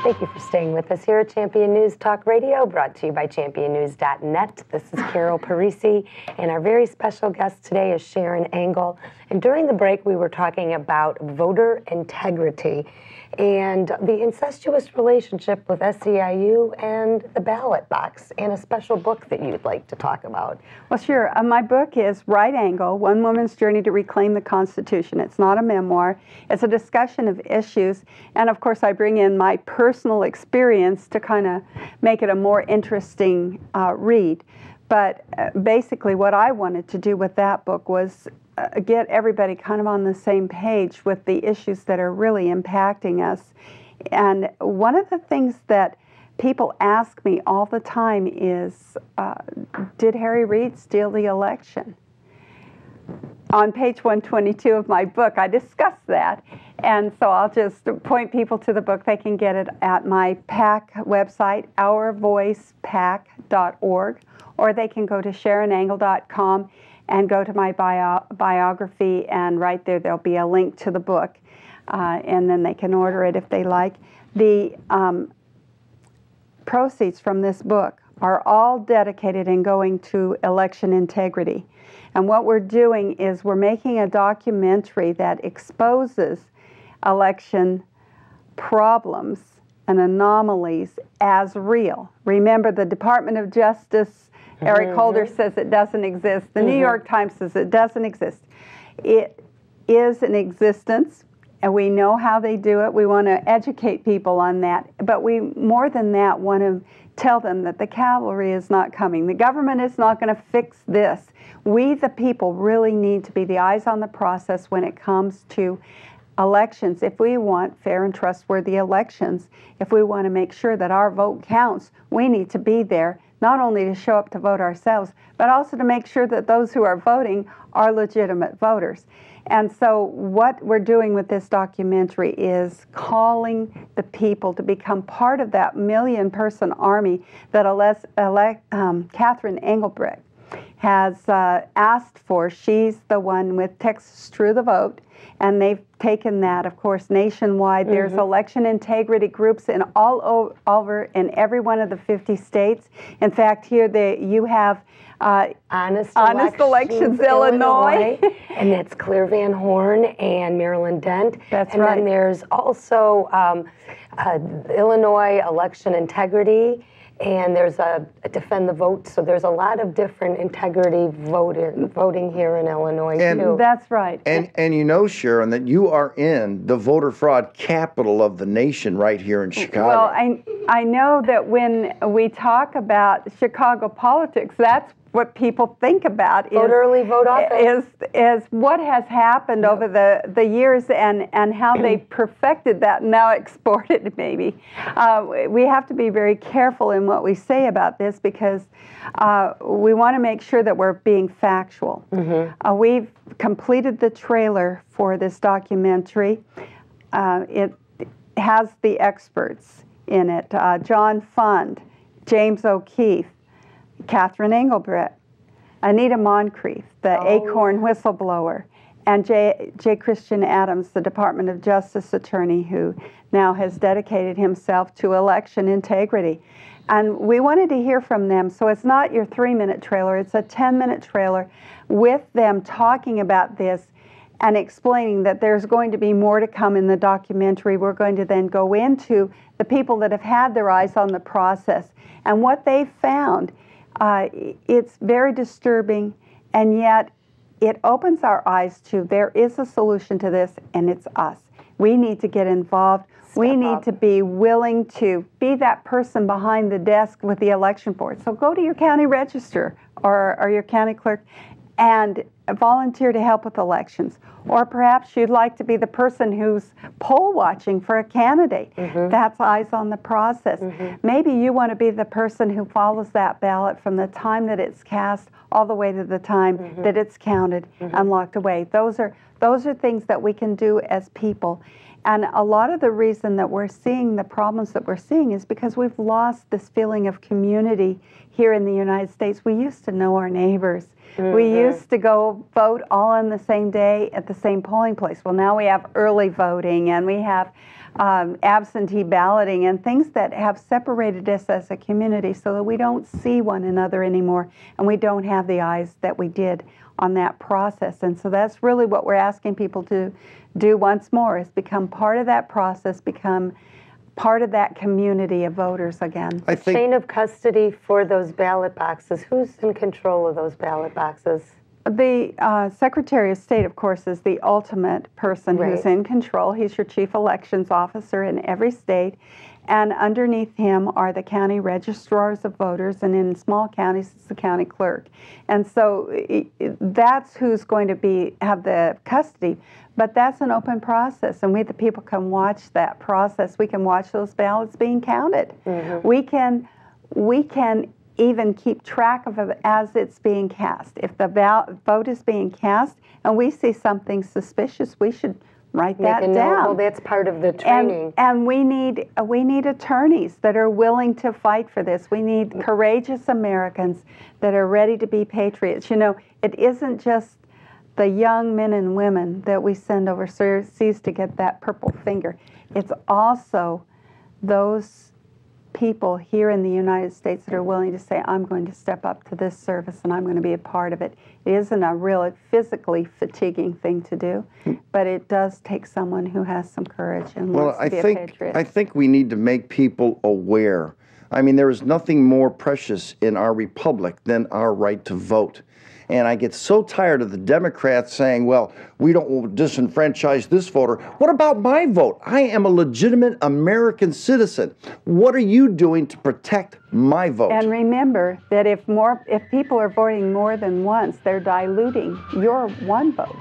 Thank you for staying with us here at Champion News Talk Radio, brought to you by championnews.net. This is Carol Parisi, and our very special guest today is Sharon Angle. And during the break, we were talking about voter integrity and the incestuous relationship with SEIU and the ballot box, and a special book that you'd like to talk about. Well, sure. My book is Right Angle, One Woman's Journey to Reclaim the Constitution. It's not a memoir. It's a discussion of issues. And, of course, I bring in my personal experience to kind of make it a more interesting read. But basically what I wanted to do with that book was get everybody kind of on the same page with the issues that are really impacting us. And one of the things that people ask me all the time is, did Harry Reid steal the election? On page 122 of my book, I discuss that. And so I'll just point people to the book. They can get it at my PAC website, ourvoicepac.org, or they can go to sharonangle.com and go to my biography, and right there there'll be a link to the book, and then they can order it if they like. The proceeds from this book are all dedicated and going to election integrity. And what we're doing is we're making a documentary that exposes election problems and anomalies as real. Remember, the Department of Justice, Eric Holder says it doesn't exist. The New York Times says it doesn't exist. It is in existence, and we know how they do it. We want to educate people on that. But we, more than that, want to tell them that the cavalry is not coming. The government is not going to fix this. We, the people, really need to be the eyes on the process when it comes to elections. If we want fair and trustworthy elections, if we want to make sure that our vote counts, we need to be there, not only to show up to vote ourselves, but also to make sure that those who are voting are legitimate voters. And so what we're doing with this documentary is calling the people to become part of that million-person army that Catherine Engelbrecht has asked for. She's the one with Texas True the Vote, and they've taken that, of course, nationwide. There's election integrity groups in all over in every one of the 50 states. In fact, here you have Honest Elections Illinois. And it's Claire Van Horn and Marilyn Dent. That's right. And then there's also Illinois Election Integrity, and there's a Defend the Vote. So there's a lot of different integrity voting here in Illinois, too. That's right. And you know, Sharon, that you are in the voter fraud capital of the nation right here in Chicago. Well, I know that when we talk about Chicago politics, that's what people think about vote early, vote often. Is what has happened over the years and how they perfected that and now exported maybe. We have to be very careful in what we say about this because we want to make sure that we're being factual. We've completed the trailer for this documentary. It has the experts in it, John Fund, James O'Keefe, Catherine Engelbrecht, Anita Moncrief, the Acorn whistleblower, and J. Christian Adams, the Department of Justice attorney who now has dedicated himself to election integrity. And we wanted to hear from them, so it's not your 3-minute trailer, it's a 10-minute trailer with them talking about this and explaining that there's going to be more to come in the documentary. We're going to then go into the people that have had their eyes on the process and what they found. It's very disturbing, and yet it opens our eyes to there is a solution to this, and it's us. We need to get involved. We need to be willing to be that person behind the desk with the election board. So go to your county register or your county clerk and volunteer to help with elections. Or perhaps you'd like to be the person who's poll watching for a candidate. That's eyes on the process. Maybe you want to be the person who follows that ballot from the time that it's cast all the way to the time that it's counted and locked away. Those are things that we can do as people. And a lot of the reason that we're seeing the problems that we're seeing is because we've lost this feeling of community here in the United States. We used to know our neighbors. We used to go vote all on the same day at the same polling place. Well, now we have early voting, and we have absentee balloting and things that have separated us as a community so that we don't see one another anymore, and we don't have the eyes that we did on that process. And so that's really what we're asking people to do once more, is become part of that process, become part of that community of voters again. I think Chain of custody for those ballot boxes. Who's in control of those ballot boxes? The Secretary of State, of course, is the ultimate person who's in control. He's your chief elections officer in every state. And underneath him are the county registrars of voters, and in small counties, it's the county clerk. And so that's who's going to have the custody. But that's an open process, and we, the people, can watch that process. We can watch those ballots being counted. We can even keep track of it as it's being cast. If the vote is being cast and we see something suspicious, we should write that down. Well, that's part of the training. And we need attorneys that are willing to fight for this. We need courageous Americans that are ready to be patriots. You know, it isn't just the young men and women that we send overseas to get that purple finger. It's also those people here in the United States that are willing to say, I'm going to step up to this service and I'm going to be a part of it. It isn't a really physically fatiguing thing to do, but it does take someone who has some courage and wants to be a patriot. I think we need to make people aware. I mean, there is nothing more precious in our republic than our right to vote. And I get so tired of the Democrats saying, well, we don't disenfranchise this voter. What about my vote? I am a legitimate American citizen. What are you doing to protect my vote? And remember that if people are voting more than once, they're diluting your one vote.